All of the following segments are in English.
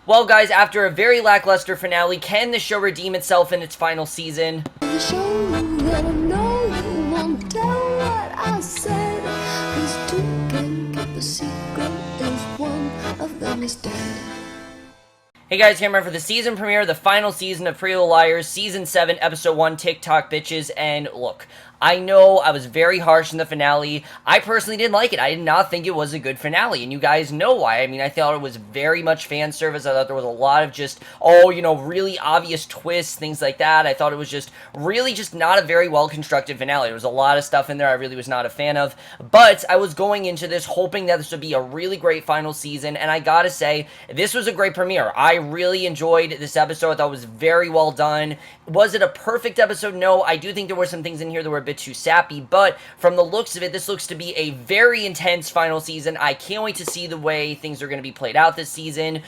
Well, guys, after a very lackluster finale, can the show redeem itself in its final season? The show that I know you won't tell what I said. These two can keep a secret. There's one of them is dead. Hey guys, Hammer for the season premiere of the final season of Pretty Little Liars, Season 7, Episode 1, Tick-Tock Bitches, and look, I know I was very harsh in the finale. I personally didn't like it. I did not think it was a good finale, and you guys know why. I mean, I thought it was very much fan service. I thought there was a lot of just, really obvious twists, things like that. I thought it was just really just not a very well-constructed finale. There was a lot of stuff in there I really was not a fan of, but I was going into this hoping that this would be a really great final season, and I gotta say, this was a great premiere. I really enjoyed this episode. I thought it was very well done. Was it a perfect episode? No. I do think there were some things in here that were a bit too sappy, but from the looks of it, this looks to be a very intense final season. I can't wait to see the way things are going to be played out this season.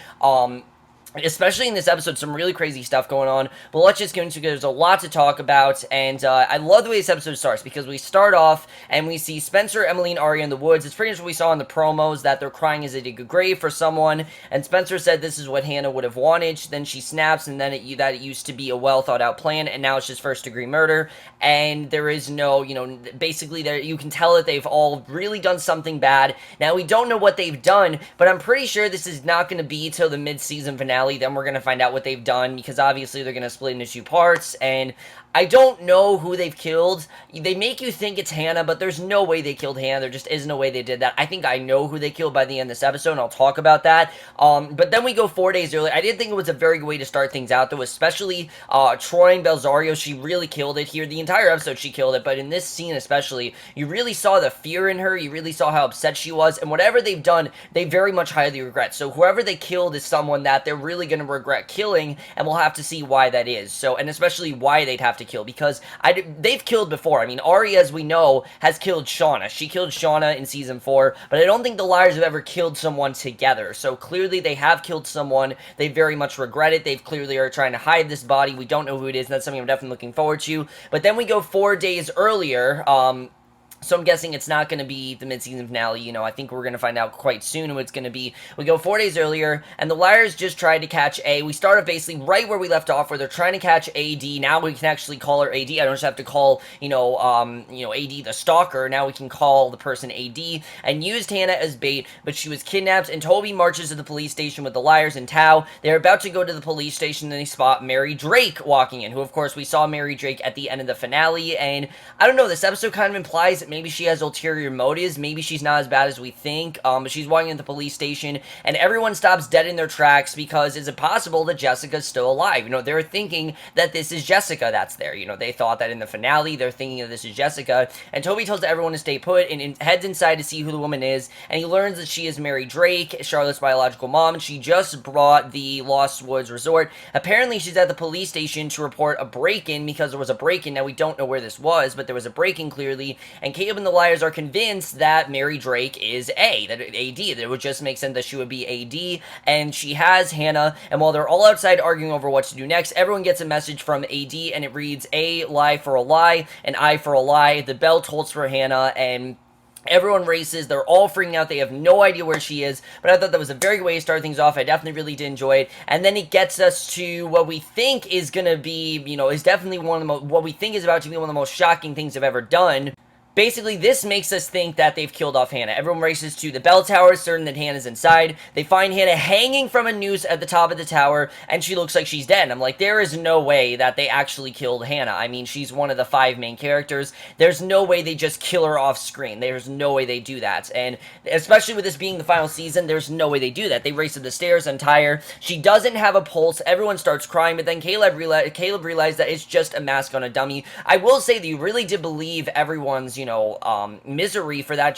Especially in this episode, some really crazy stuff going on, but let's just get into it because there's a lot to talk about, and I love the way this episode starts, because we start off, and we see Spencer, Emily, and Aria in the woods. It's pretty much what we saw in the promos, that they're crying as they dig a grave for someone, and Spencer said this is what Hanna would have wanted. Then she snaps, and then it used to be a well-thought-out plan, and now it's just first-degree murder, and there is no, basically, you can tell that they've all really done something bad. Now, we don't know what they've done, but I'm pretty sure this is not going to be till the mid-season finale. Then we're going to find out what they've done, because obviously they're going to split into two parts, and I don't know who they've killed. They make you think it's Hanna, but there's no way they killed Hanna. There just isn't a way they did that. I think I know who they killed by the end of this episode, and I'll talk about that. But then we go 4 days earlier. I did think it was a very good way to start things out, though, especially Troy and Belzario. She really killed it here. The entire episode, she killed it, but in this scene especially, you really saw the fear in her. You really saw how upset she was, and whatever they've done, they very much highly regret. So whoever they killed is someone that they're really going to regret killing, and we'll have to see why that is. So, and especially why they'd have to kill, because they've killed before. I mean, Aria, as we know, has killed Shauna. She killed Shauna in Season 4, but I don't think the Liars have ever killed someone together. So clearly they have killed someone. They very much regret it. They clearly are trying to hide this body. We don't know who it is, and that's something I'm definitely looking forward to. But then we go 4 days earlier, so I'm guessing it's not going to be the mid-season finale. I think we're going to find out quite soon who it's going to be. We go 4 days earlier, and the Liars just tried to catch A. We start off basically right where we left off, where they're trying to catch AD. Now we can actually call her AD. I don't just have to call, AD the stalker. Now we can call the person AD, and used Hanna as bait, but she was kidnapped, and Toby marches to the police station with the Liars and Tao. They're about to go to the police station, and they spot Mary Drake walking in, who, of course, we saw Mary Drake at the end of the finale, and I don't know, this episode kind of implies that maybe she has ulterior motives. Maybe she's not as bad as we think, but she's walking into the police station, and everyone stops dead in their tracks, because is it possible that Jessica's still alive? They're thinking that this is Jessica that's there. They thought that in the finale. They're thinking that this is Jessica, and Toby tells everyone to stay put, and heads inside to see who the woman is, and he learns that she is Mary Drake, Charlotte's biological mom, and she just brought the Lost Woods Resort. Apparently, she's at the police station to report a break-in, because there was a break-in. Now, we don't know where this was, but there was a break-in, clearly, and Caleb and the Liars are convinced that Mary Drake is AD, that it would just make sense that she would be AD, and she has Hanna, and while they're all outside arguing over what to do next, everyone gets a message from AD, and it reads, A lie for a lie, an eye for a lie. The bell tolls for Hanna, and everyone races. They're all freaking out. They have no idea where she is, but I thought that was a very good way to start things off. I definitely really did enjoy it, and then it gets us to what we think is going to be, is definitely what we think is about to be one of the most shocking things they've ever done. Basically, this makes us think that they've killed off Hanna. Everyone races to the bell tower, certain that Hanna's inside. They find Hanna hanging from a noose at the top of the tower, and she looks like she's dead. I'm like, there is no way that they actually killed Hanna. I mean, she's one of the 5 main characters. There's no way they just kill her off screen. There's no way they do that. And especially with this being the final season, there's no way they do that. They race up the stairs, untie her. She doesn't have a pulse. Everyone starts crying, but then Caleb realized that it's just a mask on a dummy. I will say that you really did believe everyone's, misery for that,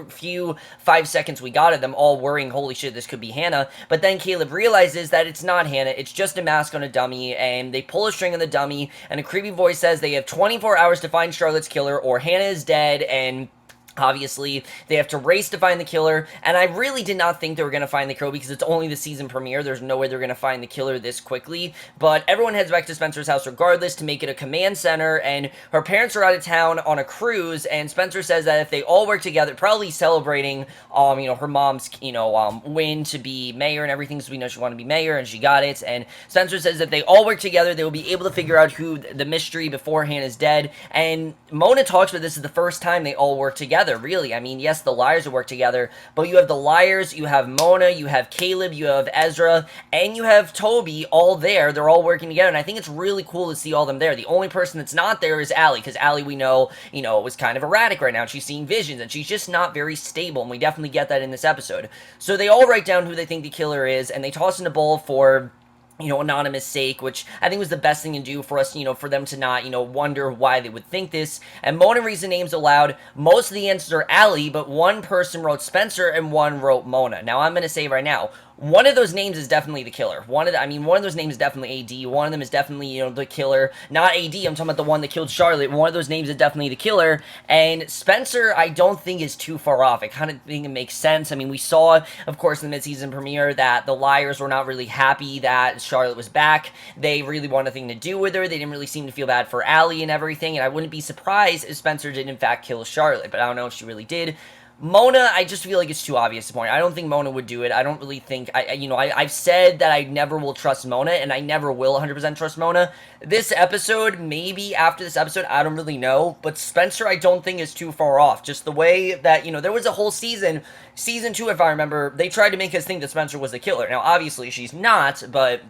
few 5 seconds we got of them all worrying, holy shit, this could be Hanna. But then Caleb realizes that it's not Hanna, it's just a mask on a dummy, and they pull a string on the dummy, and a creepy voice says they have 24 hours to find Charlotte's killer, or Hanna is dead, and Obviously, they have to race to find the killer, and I really did not think they were going to find the killer because it's only the season premiere. There's no way they're going to find the killer this quickly, but everyone heads back to Spencer's house regardless to make it a command center, and her parents are out of town on a cruise, and Spencer says that if they all work together, probably celebrating, her mom's, win to be mayor and everything, so we know she wanted to be mayor, and she got it, and Spencer says that if they all work together, they will be able to figure out who the mystery before Hanna's dead, and Mona talks about this is the first time they all work together. Really, I mean, yes, the liars will work together, but you have the liars, you have Mona, you have Caleb, you have Ezra, and you have Toby all there. They're all working together, and I think it's really cool to see all of them there. The only person that's not there is Allie, because Allie, we know, was kind of erratic right now. She's seeing visions, and she's just not very stable, and we definitely get that in this episode. So they all write down who they think the killer is, and they toss in a bowl for anonymous sake, which I think was the best thing to do for us, for them to not, wonder why they would think this. And Mona reads the names aloud. Most of the answers are Allie, but one person wrote Spencer and one wrote Mona. Now, I'm going to say right now, one of those names is definitely the killer. One of those names is definitely AD. One of them is definitely, the killer. Not AD, I'm talking about the one that killed Charlotte. One of those names is definitely the killer. And Spencer, I don't think is too far off. I kind of think it makes sense. I mean, we saw, of course, in the mid-season premiere that the liars were not really happy that Charlotte was back. They really wanted nothing to do with her. They didn't really seem to feel bad for Allie and everything. And I wouldn't be surprised if Spencer did, in fact, kill Charlotte. But I don't know if she really did. Mona, I just feel like it's too obvious at this point. I don't think Mona would do it. I don't really think, I've said that I never will trust Mona, and I never will 100% trust Mona. This episode, maybe after this episode, I don't really know, but Spencer I don't think is too far off. Just the way that, there was a whole season 2 if I remember, they tried to make us think that Spencer was the killer. Now, obviously, she's not, but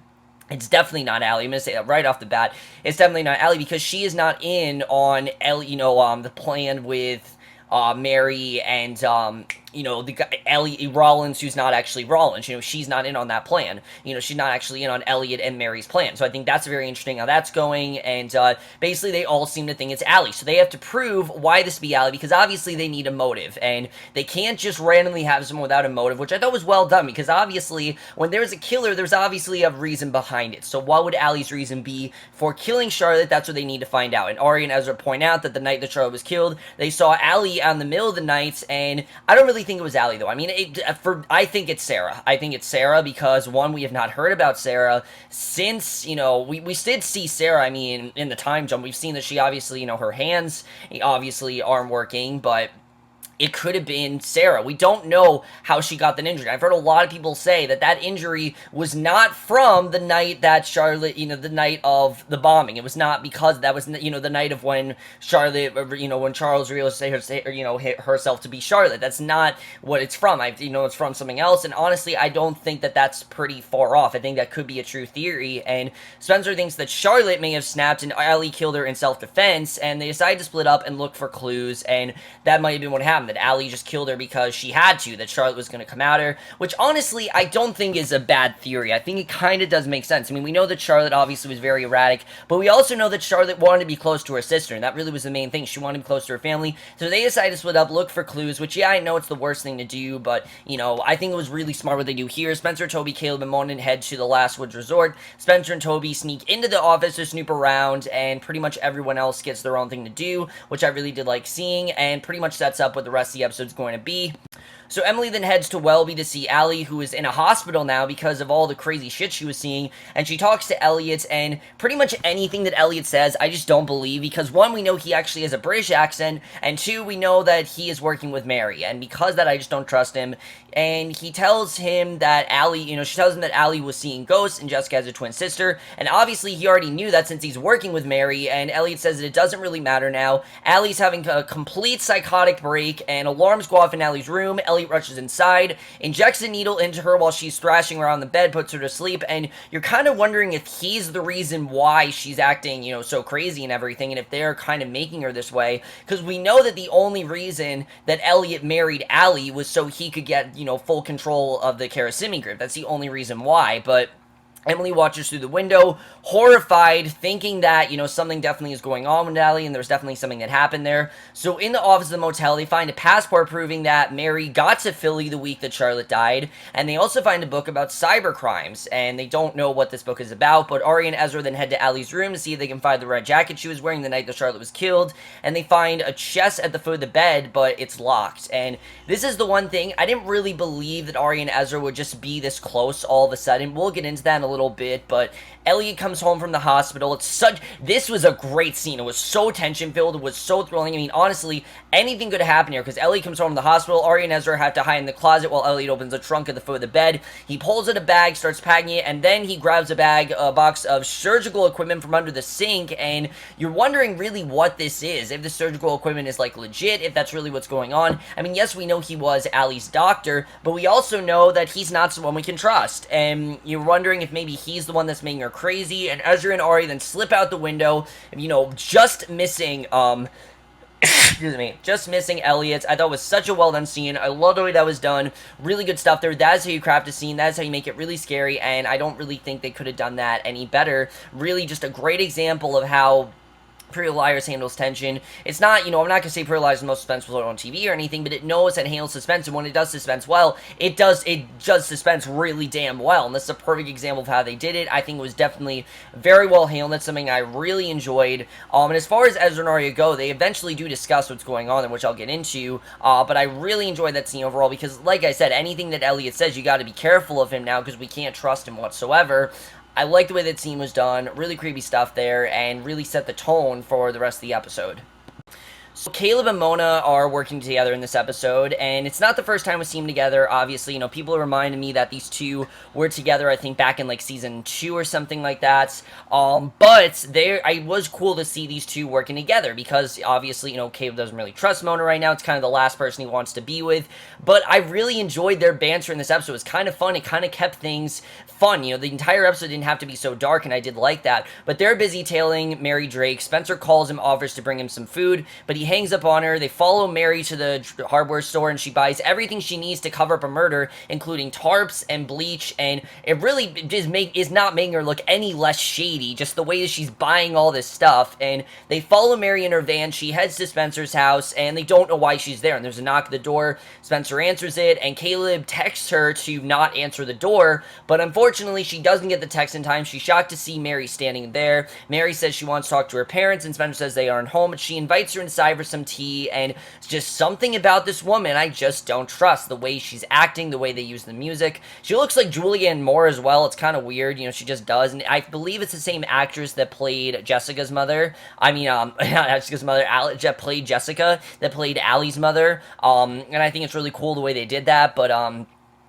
it's definitely not Allie. I'm going to say that right off the bat. It's definitely not Allie, because she is not in on, the plan with Mary and, the guy, Elliot, Rollins, who's not actually Rollins. She's not in on that plan. She's not actually in on Elliot and Mary's plan. So I think that's very interesting how that's going, and basically they all seem to think it's Allie. So they have to prove why this be Allie, because obviously they need a motive, and they can't just randomly have someone without a motive, which I thought was well done, because obviously when there's a killer, there's obviously a reason behind it. So what would Allie's reason be for killing Charlotte? That's what they need to find out. And Aria and Ezra point out that the night that Charlotte was killed, they saw Allie out in the middle of the night, and I don't really think it was Allie, though. I mean, I think it's Sarah. I think it's Sarah because, one, we have not heard about Sarah since, we did see Sarah, I mean, in the time jump. We've seen that she obviously, her hands obviously aren't working, but it could have been Sarah. We don't know how she got that injury. I've heard a lot of people say that that injury was not from the night that Charlotte, the night of the bombing. It was not because that was, the night of when Charlotte, when Charles realized hit herself to be Charlotte. That's not what it's from. It's from something else. And honestly, I don't think that that's pretty far off. I think that could be a true theory. And Spencer thinks that Charlotte may have snapped and Allie killed her in self-defense. And they decided to split up and look for clues. And that might have been what happened. That Allie just killed her because she had to, that Charlotte was going to come at her, which honestly I don't think is a bad theory. I think it kind of does make sense. I mean, we know that Charlotte obviously was very erratic, but we also know that Charlotte wanted to be close to her sister, and that really was the main thing. She wanted to be close to her family, so they decided to split up, look for clues, which, yeah, I know it's the worst thing to do, but, I think it was really smart what they do here. Spencer, Toby, Caleb, and Mona head to the Last Woods Resort. Spencer and Toby sneak into the office to snoop around, and pretty much everyone else gets their own thing to do, which I really did like seeing, and pretty much sets up what the rest of the episode is going to be. So Emily then heads to Welby to see Allie, who is in a hospital now because of all the crazy shit she was seeing, and she talks to Elliot, and pretty much anything that Elliot says, I just don't believe, because one, we know he actually has a British accent, and two, we know that he is working with Mary, and because of that, I just don't trust him. And he tells him that Allie, she tells him that Allie was seeing ghosts and Jessica has a twin sister, and obviously he already knew that since he's working with Mary, and Elliot says that it doesn't really matter now. Allie's having a complete psychotic break, and alarms go off in Allie's room. Elliot rushes inside, injects a needle into her while she's thrashing around the bed, puts her to sleep, and you're kind of wondering if he's the reason why she's acting, so crazy and everything, and if they're kind of making her this way, because we know that the only reason that Elliot married Allie was so he could get, full control of the Karasimi group. That's the only reason why, but Emily watches through the window, horrified, thinking that, something definitely is going on with Ellie, and there's definitely something that happened there. So in the office of the motel, they find a passport proving that Mary got to Philly the week that Charlotte died, and they also find a book about cyber crimes, and they don't know what this book is about, but Aria and Ezra then head to Allie's room to see if they can find the red jacket she was wearing the night that Charlotte was killed, and they find a chest at the foot of the bed, but it's locked. And this is the one thing, I didn't really believe that Aria and Ezra would just be this close all of a sudden. We'll get into that in a little bit, but Elliot comes home from the hospital. This was a great scene. It was so tension-filled. It was so thrilling. I mean, honestly, anything could happen here, because Elliot comes home from the hospital. Aria and Ezra have to hide in the closet while Elliot opens the trunk at the foot of the bed. He pulls out a bag, starts packing it, and then he grabs a box of surgical equipment from under the sink, and you're wondering really what this is. If the surgical equipment is, like, legit, if that's really what's going on. I mean, yes, we know he was Allie's doctor, but we also know that he's not someone we can trust, and you're wondering if maybe he's the one that's making her crazy, and Ezra and Aria then slip out the window, just missing, excuse me, just missing Elliot. I thought it was such a well done scene. I love the way that was done. Really good stuff there. That's how you craft a scene. That's how you make it really scary, and I don't really think they could have done that any better. Really just a great example of how Pretty Little Liars handles tension. It's not, I'm not going to say Pretty Little Liars is the most suspenseful on TV or anything, but it knows that it handles suspense, and when it does suspense well, it does suspense really damn well, and this is a perfect example of how they did it. I think it was definitely very well handled. That's something I really enjoyed. And as far as Ezra and Aria go, they eventually do discuss what's going on, and which I'll get into, but I really enjoyed that scene overall, because, like I said, anything that Elliot says, you got to be careful of him now, because we can't trust him whatsoever. I liked the way that scene was done, really creepy stuff there, and really set the tone for the rest of the episode. So Caleb and Mona are working together in this episode, and it's not the first time we see them together. Obviously, people reminded me that these two were together, I think, back in, like, season 2 or something like that. But it was cool to see these two working together, because, obviously, Caleb doesn't really trust Mona right now. It's kind of the last person he wants to be with. But I really enjoyed their banter in this episode. It was kind of fun. It kind of kept things fun. The entire episode didn't have to be so dark, and I did like that. But they're busy tailing Mary Drake. Spencer calls him, offers to bring him some food, but he hangs up on her. They follow Mary to the hardware store, and she buys everything she needs to cover up a murder, including tarps and bleach, and it really is not making her look any less shady, just the way that she's buying all this stuff. And they follow Mary in her van. She heads to Spencer's house, and they don't know why she's there, and there's a knock at the door. Spencer answers it, and Caleb texts her to not answer the door, but unfortunately she doesn't get the text in time. She's shocked to see Mary standing there. Mary says she wants to talk to her parents, and Spencer says they aren't home, but she invites her inside for some tea, and it's just something about this woman I just don't trust. The way she's acting, the way they use the music. She looks like Julianne Moore as well. It's kind of weird, she just does, and I believe it's the same actress that played Jessica's mother. Not Jessica's mother, played Jessica, that played Allie's mother, and I think it's really cool the way they did that, but,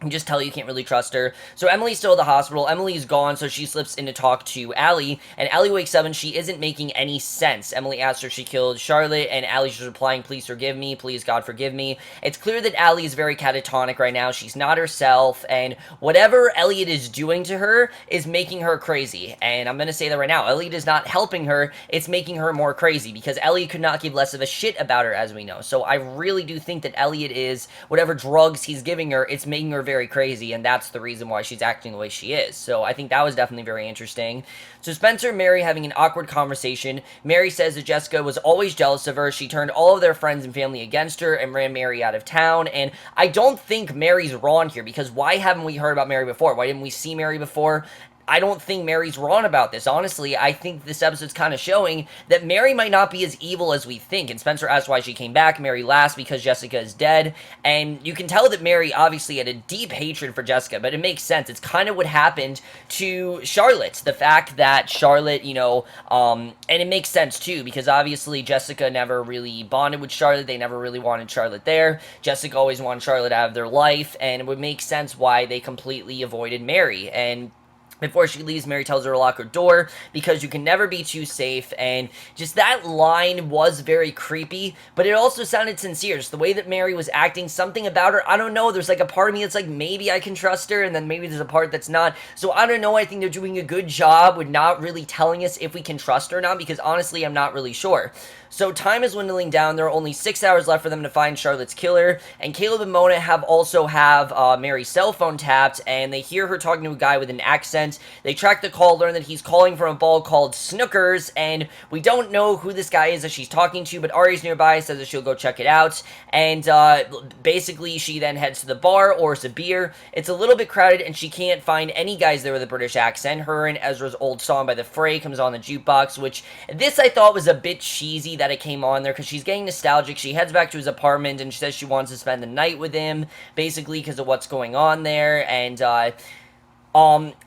you just tell you can't really trust her. So Emily's still at the hospital. Emily's gone, so she slips in to talk to Allie, and Allie wakes up and she isn't making any sense. Emily asks her if she killed Charlotte, and Allie's just replying, please forgive me, please God forgive me. It's clear that Allie is very catatonic right now. She's not herself, and whatever Elliot is doing to her is making her crazy. And I'm gonna say that right now. Elliot is not helping her, it's making her more crazy, because Elliot could not give less of a shit about her, as we know. So I really do think that Elliot is, whatever drugs he's giving her, it's making her very crazy, and that's the reason why she's acting the way she is. So I think that was definitely very interesting. So Spencer and Mary having an awkward conversation. Mary says that Jessica was always jealous of her. She turned all of their friends and family against her and ran Mary out of town, and I don't think Mary's wrong here, because why haven't we heard about Mary before? Why didn't we see Mary before? I don't think Mary's wrong about this. Honestly, I think this episode's kind of showing that Mary might not be as evil as we think. And Spencer asks why she came back. Mary laughs because Jessica is dead. And you can tell that Mary obviously had a deep hatred for Jessica, but it makes sense. It's kind of what happened to Charlotte. The fact that Charlotte, and it makes sense too, because obviously Jessica never really bonded with Charlotte. They never really wanted Charlotte there. Jessica always wanted Charlotte out of their life, and it would make sense why they completely avoided Mary. And before she leaves, Mary tells her to lock her door because you can never be too safe, and just that line was very creepy, but it also sounded sincere. Just the way that Mary was acting, something about her, I don't know, there's like a part of me that's like, maybe I can trust her, and then maybe there's a part that's not. So I don't know, I think they're doing a good job with not really telling us if we can trust her or not, because honestly, I'm not really sure. So time is dwindling down. There are only 6 hours left for them to find Charlotte's killer, and Caleb and Mona also have Mary's cell phone tapped, and they hear her talking to a guy with an accent, apartment. They track the call, learn that he's calling from a ball called Snookers, and we don't know who this guy is that she's talking to, but Aria's nearby, says that she'll go check it out, and basically she then heads to the bar, orders a beer. It's a little bit crowded, and she can't find any guys there with a British accent. Her and Ezra's old song by The Fray comes on the jukebox, which this I thought was a bit cheesy that it came on there, because she's getting nostalgic. She heads back to his apartment, and she says she wants to spend the night with him, basically because of what's going on there, and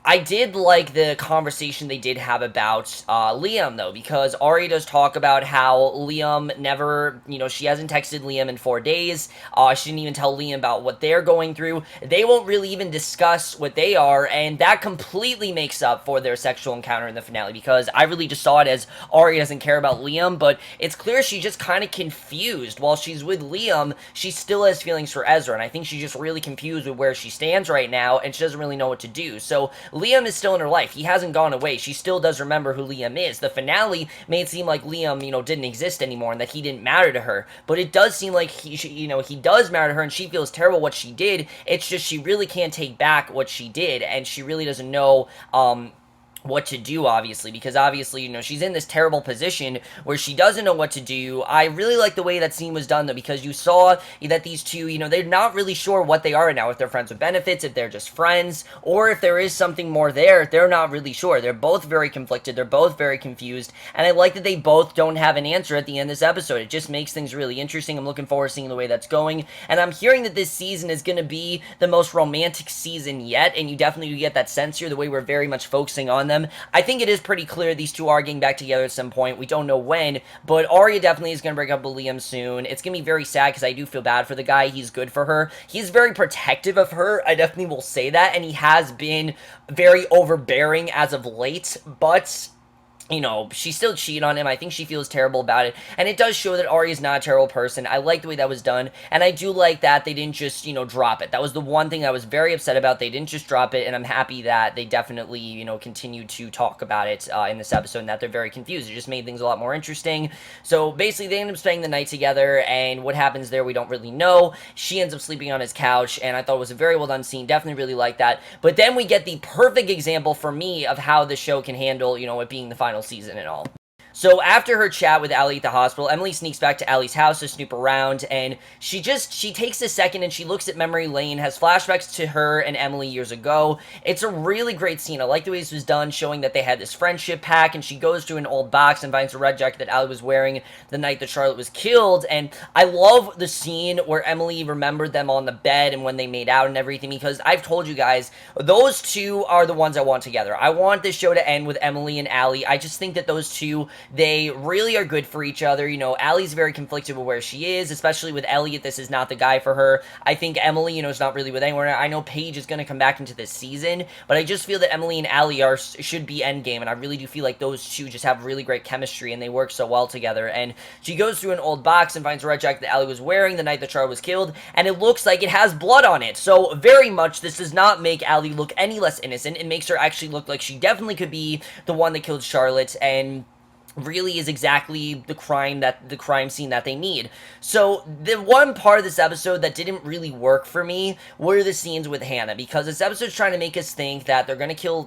I did like the conversation they did have about Liam, though, because Aria does talk about how Liam never, she hasn't texted Liam in 4 days. She didn't even tell Liam about what they're going through. They won't really even discuss what they are, and that completely makes up for their sexual encounter in the finale, because I really just saw it as Aria doesn't care about Liam, but it's clear she's just kind of confused. While she's with Liam, she still has feelings for Ezra, and I think she's just really confused with where she stands right now, and she doesn't really know what to do. So Liam is still in her life. He hasn't gone away. She still does remember who Liam is. The finale made it seem like Liam, didn't exist anymore and that he didn't matter to her. But it does seem like he does matter to her, and she feels terrible what she did. It's just she really can't take back what she did, and she really doesn't know what to do, obviously, because obviously, she's in this terrible position where she doesn't know what to do. I really like the way that scene was done, though, because you saw that these two, they're not really sure what they are now, if they're friends with benefits, if they're just friends, or if there is something more there. They're not really sure. They're both very conflicted. They're both very confused, and I like that they both don't have an answer at the end of this episode. It just makes things really interesting. I'm looking forward to seeing the way that's going, and I'm hearing that this season is going to be the most romantic season yet, and you definitely get that sense here, the way we're very much focusing on them. I think it is pretty clear these two are getting back together at some point. We don't know when, but Aria definitely is going to break up with Liam soon. It's going to be very sad because I do feel bad for the guy. He's good for her. He's very protective of her. I definitely will say that, and he has been very overbearing as of late, but she still cheated on him. I think she feels terrible about it, and it does show that Aria is not a terrible person. I like the way that was done, and I do like that they didn't just, drop it. That was the one thing I was very upset about. They didn't just drop it, and I'm happy that they definitely, continued to talk about it in this episode, and that they're very confused. It just made things a lot more interesting. So, basically, they end up spending the night together, and what happens there, we don't really know. She ends up sleeping on his couch, and I thought it was a very well done scene. Definitely really like that. But then we get the perfect example for me of how the show can handle, it being the final season and all. So after her chat with Allie at the hospital, Emily sneaks back to Allie's house to snoop around, and she takes a second and she looks at memory lane, has flashbacks to her and Emily years ago. It's a really great scene. I like the way this was done, showing that they had this friendship pack, and she goes to an old box and finds a red jacket that Allie was wearing the night that Charlotte was killed, and I love the scene where Emily remembered them on the bed and when they made out and everything, because I've told you guys, those two are the ones I want together. I want this show to end with Emily and Allie. I just think that those two, they really are good for each other. Allie's very conflicted with where she is, especially with Elliot. This is not the guy for her. I think Emily, is not really with anyone. I know Paige is going to come back into this season, but I just feel that Emily and Allie should be endgame, and I really do feel like those two just have really great chemistry, and they work so well together. And she goes through an old box and finds a red jacket that Allie was wearing the night that Charlotte was killed, and it looks like it has blood on it. So very much, this does not make Allie look any less innocent. It makes her actually look like she definitely could be the one that killed Charlotte, and really is exactly the crime scene that they need. So the one part of this episode that didn't really work for me were the scenes with Hanna, because this episode's trying to make us think that they're gonna kill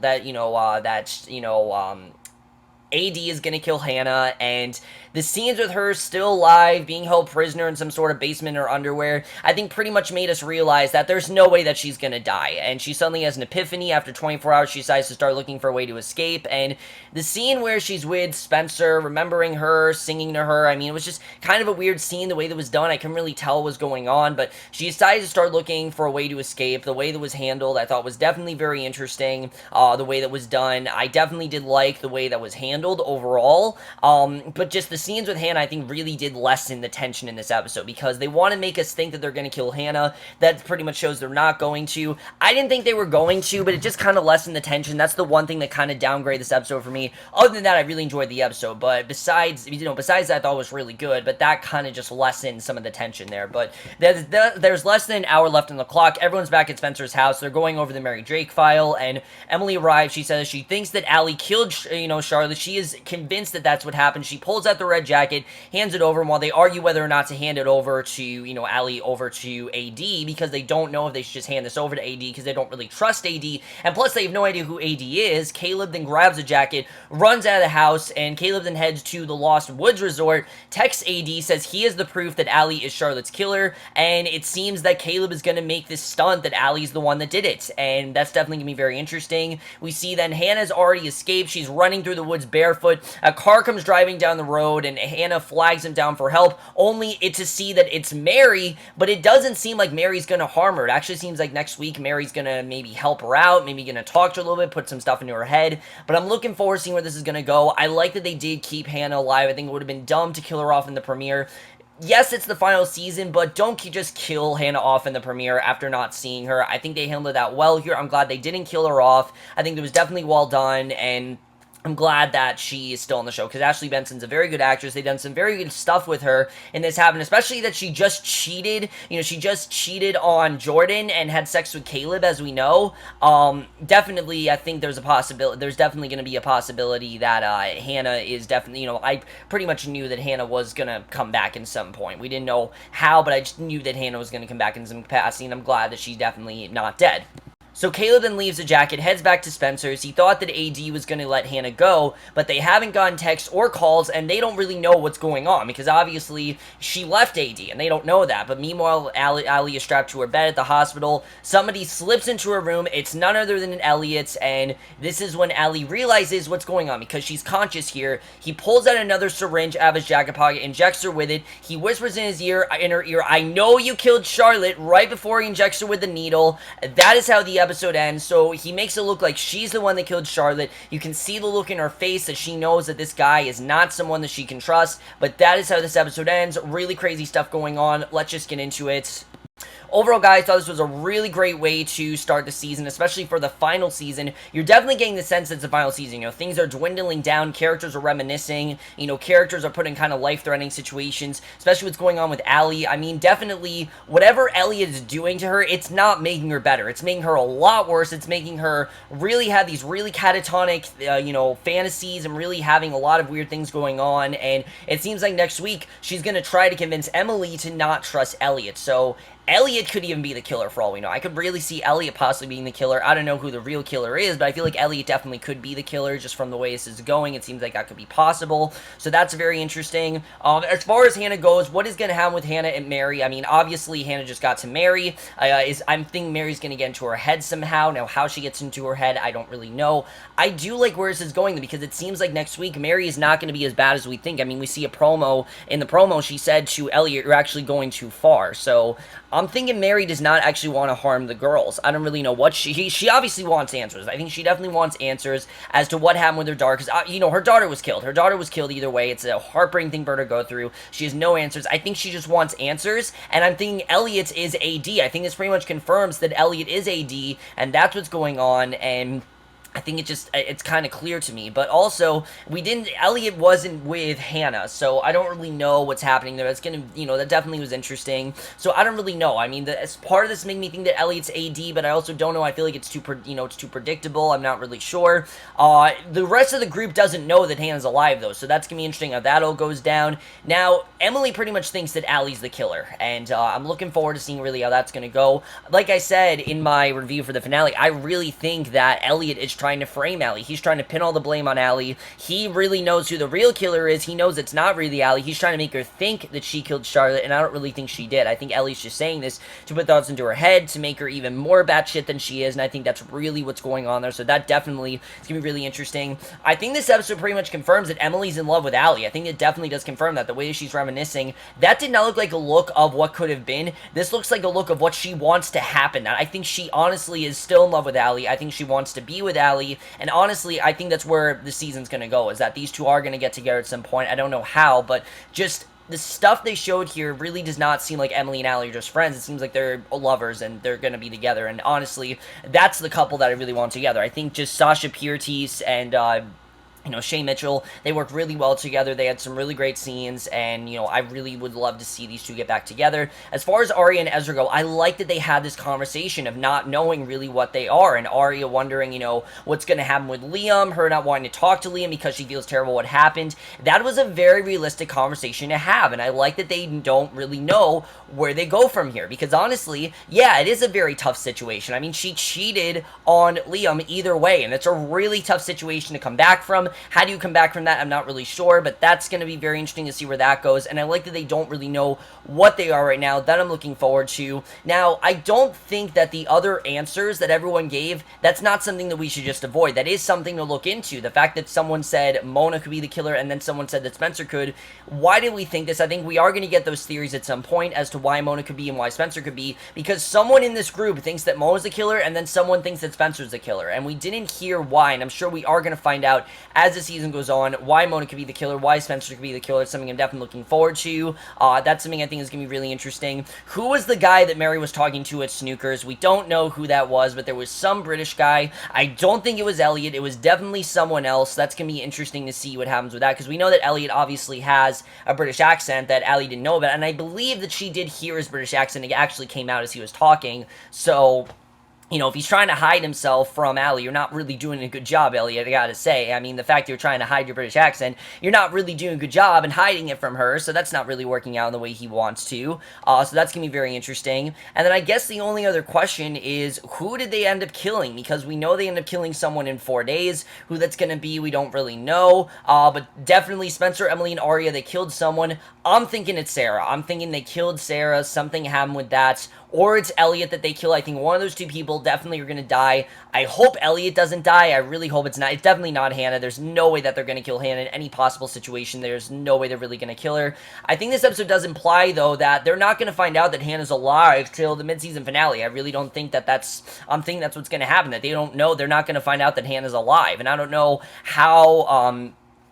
AD is gonna kill Hanna, and the scenes with her still alive, being held prisoner in some sort of basement in her underwear, I think pretty much made us realize that there's no way that she's gonna die, and she suddenly has an epiphany. After 24 hours, she decides to start looking for a way to escape, and the scene where she's with Spencer, remembering her, singing to her, it was just kind of a weird scene, the way that was done. I couldn't really tell what was going on, but she decided to start looking for a way to escape. The way that was handled, I thought was definitely very interesting. The way that was done, I definitely did like the way that was handled overall, but just the scenes with Hanna, I think, really did lessen the tension in this episode, because they want to make us think that they're going to kill Hanna. That pretty much shows they're not going to. I didn't think they were going to, but it just kind of lessened the tension. That's the one thing that kind of downgraded this episode for me. Other than that, I really enjoyed the episode, but besides that, I thought it was really good, but that kind of just lessened some of the tension there. But there's less than an hour left on the clock. Everyone's back at Spencer's house. They're going over the Mary Drake file, and Emily arrives. She says she thinks that Allie killed, Charlotte. she is convinced that that's what happened. She pulls out the red jacket, hands it over, and while they argue whether or not to hand it over to, you know, Allie over to AD, because they don't know if they should just hand this over to AD because they don't really trust AD, and plus they have no idea who AD is, Caleb then grabs a jacket, runs out of the house, and Caleb then heads to the Lost Woods Resort, texts AD, says he is the proof that Allie is Charlotte's killer, and it seems that Caleb is going to make this stunt that Allie's the one that did it, and that's definitely going to be very interesting. We see then Hannah's already escaped. She's running through the woods barefoot. A car comes driving down the road, and Hanna flags him down for help, only to see that it's Mary, but it doesn't seem like Mary's going to harm her. It actually seems like next week Mary's going to maybe help her out, maybe going to talk to her a little bit, put some stuff into her head, but I'm looking forward to seeing where this is going to go. I like that they did keep Hanna alive. I think it would have been dumb to kill her off in the premiere. Yes, it's the final season, but don't just kill Hanna off in the premiere after not seeing her. I think they handled that well here. I'm glad they didn't kill her off. I think it was definitely well done, and I'm glad that she is still on the show, because Ashley Benson's a very good actress. They've done some very good stuff with her in this happened, especially that she just cheated. You know, she just cheated on Jordan and had sex with Caleb, as we know. Definitely, I think there's definitely going to be a possibility that Hanna is definitely, you know, I pretty much knew that Hanna was going to come back in some point. We didn't know how, but I just knew that Hanna was going to come back in some capacity, and I'm glad that she's definitely not dead. So Caleb then leaves the jacket, heads back to Spencer's. He thought that AD was going to let Hanna go, but they haven't gotten texts or calls, and they don't really know what's going on, because obviously she left AD, and they don't know that. But meanwhile, Allie is strapped to her bed at the hospital. Somebody slips into her room. It's none other than Elliot, and this is when Allie realizes what's going on, because she's conscious here. He pulls out another syringe out of his jacket pocket, injects her with it. He whispers in her ear, "I know you killed Charlotte," right before he injects her with the needle. That is how the episode ends. So he makes it look like she's the one that killed Charlotte. You can see the look in her face that she knows that this guy is not someone that she can trust. But that is how this episode ends. Really crazy stuff going on. Let's just get into it. Overall, guys, I thought this was a really great way to start the season, especially for the final season. You're definitely getting the sense that it's the final season. You know, things are dwindling down, characters are reminiscing, you know, characters are put in kind of life-threatening situations, especially what's going on with Allie. I mean, definitely, whatever Elliot is doing to her, it's not making her better. It's making her a lot worse. It's making her really have these really catatonic, you know, fantasies and really having a lot of weird things going on, and it seems like next week she's going to try to convince Emily to not trust Elliot. So Elliot could even be the killer for all we know. I could really see Elliot possibly being the killer. I don't know who the real killer is, but I feel like Elliot definitely could be the killer just from the way this is going. It seems like that could be possible. So that's very interesting. As far as Hanna goes, what is going to happen with Hanna and Mary? I mean, obviously, Hanna just got to Mary. I'm thinking Mary's going to get into her head somehow. Now, how she gets into her head, I don't really know. I do like where this is going, because it seems like next week, Mary is not going to be as bad as we think. I mean, we see a promo. In the promo, she said to Elliot, "You're actually going too far." So I'm thinking Mary does not actually want to harm the girls. I don't really know what she obviously wants answers. I think she definitely wants answers as to what happened with her daughter, because, you know, her daughter was killed. Her daughter was killed either way. It's a heartbreaking thing for her to go through. She has no answers. I think she just wants answers, and I'm thinking Elliot is AD. I think this pretty much confirms that Elliot is AD, and that's what's going on, and I think it's kind of clear to me. But also, Elliot wasn't with Hanna, so I don't really know what's happening there. That's gonna, you know, that definitely was interesting. So I don't really know. I mean, as part of this made me think that Elliot's AD, but I also don't know. I feel like it's too predictable. I'm not really sure. The rest of the group doesn't know that Hannah's alive, though, so that's gonna be interesting how that all goes down. Now, Emily pretty much thinks that Allie's the killer, and I'm looking forward to seeing really how that's gonna go. Like I said in my review for the finale, I really think that Elliot is trying to frame Allie. He's trying to pin all the blame on Allie. He really knows who the real killer is. He knows it's not really Allie. He's trying to make her think that she killed Charlotte, and I don't really think she did. I think Ellie's just saying this to put thoughts into her head, to make her even more batshit than she is, and I think that's really what's going on there, so that definitely is going to be really interesting. I think this episode pretty much confirms that Emily's in love with Allie. I think it definitely does confirm that. The way she's reminiscing, that did not look like a look of what could have been. This looks like a look of what she wants to happen. I think she honestly is still in love with Allie. I think she wants to be with Allie, and honestly, I think that's where the season's going to go, is that these two are going to get together at some point. I don't know how, but just the stuff they showed here really does not seem like Emily and Allie are just friends. It seems like they're lovers and they're going to be together, and honestly, that's the couple that I really want together. I think just Sasha Piertis and Shay Mitchell, they worked really well together. They had some really great scenes, and, I really would love to see these two get back together. As far as Aria and Ezra go, I like that they had this conversation of not knowing really what they are, and Aria wondering, what's going to happen with Liam, her not wanting to talk to Liam because she feels terrible what happened. That was a very realistic conversation to have, and I like that they don't really know where they go from here, because honestly, yeah, it is a very tough situation. I mean, she cheated on Liam either way, and it's a really tough situation to come back from. How do you come back from that? I'm not really sure, but that's going to be very interesting to see where that goes, and I like that they don't really know what they are right now. That I'm looking forward to. Now, I don't think that the other answers that everyone gave, that's not something that we should just avoid. That is something to look into. The fact that someone said Mona could be the killer, and then someone said that Spencer could. Why did we think this? I think we are going to get those theories at some point as to why Mona could be and why Spencer could be, because someone in this group thinks that Mona's the killer, and then someone thinks that Spencer's the killer, and we didn't hear why, and I'm sure we are going to find out as the season goes on why Mona could be the killer, why Spencer could be the killer. It's something I'm definitely looking forward to. That's something I think is going to be really interesting. Who was the guy that Mary was talking to at Snookers? We don't know who that was, but there was some British guy. I don't think it was Elliot. It was definitely someone else. That's going to be interesting to see what happens with that, because we know that Elliot obviously has a British accent that Allie didn't know about, and I believe that she did hear his British accent. It actually came out as he was talking, so if he's trying to hide himself from Allie, you're not really doing a good job, Elliot, I gotta say. I mean, the fact you're trying to hide your British accent, you're not really doing a good job in hiding it from her, so that's not really working out in the way he wants to. So that's gonna be very interesting. And then I guess the only other question is, who did they end up killing? Because we know they ended up killing someone in 4 days. Who that's gonna be, we don't really know. But definitely Spencer, Emily, and Aria, they killed someone. I'm thinking it's Sarah. I'm thinking they killed Sarah. Something happened with that. Or it's Elliot that they kill. I think one of those two people definitely are going to die. I hope Elliot doesn't die. I really hope it's not. It's definitely not Hanna. There's no way that they're going to kill Hanna in any possible situation. There's no way they're really going to kill her. I think this episode does imply, though, that they're not going to find out that Hannah's alive till the mid-season finale. I really don't think that I'm thinking that's what's going to happen, that they don't know. They're not going to find out that Hannah's alive. And I don't know how,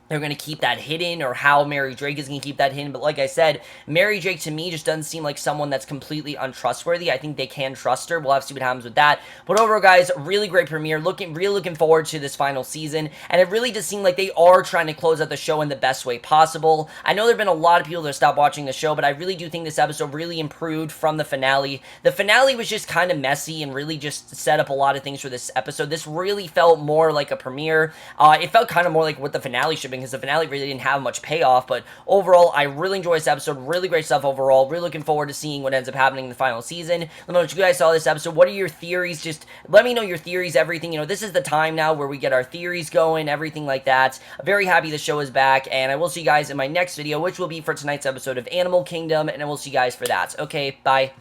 they're going to keep that hidden, or how Mary Drake is going to keep that hidden. But like I said, Mary Drake to me just doesn't seem like someone that's completely untrustworthy. I think they can trust her. We'll have to see what happens with that. But overall, guys, really great premiere. Really looking forward to this final season. And it really does seem like they are trying to close out the show in the best way possible. I know there have been a lot of people that stopped watching the show, but I really do think this episode really improved from the finale. The finale was just kind of messy and really just set up a lot of things for this episode. This really felt more like a premiere. It felt kind of more like what the finale should be, because the finale really didn't have much payoff. But overall, I really enjoyed this episode. Really great stuff overall. Really looking forward to seeing what ends up happening in the final season. Let me know what you guys saw this episode. What are your theories? Just let me know your theories, everything. This is the time now where we get our theories going, everything like that. I'm very happy the show is back, and I will see you guys in my next video, which will be for tonight's episode of Animal Kingdom, and I will see you guys for that. Okay, bye.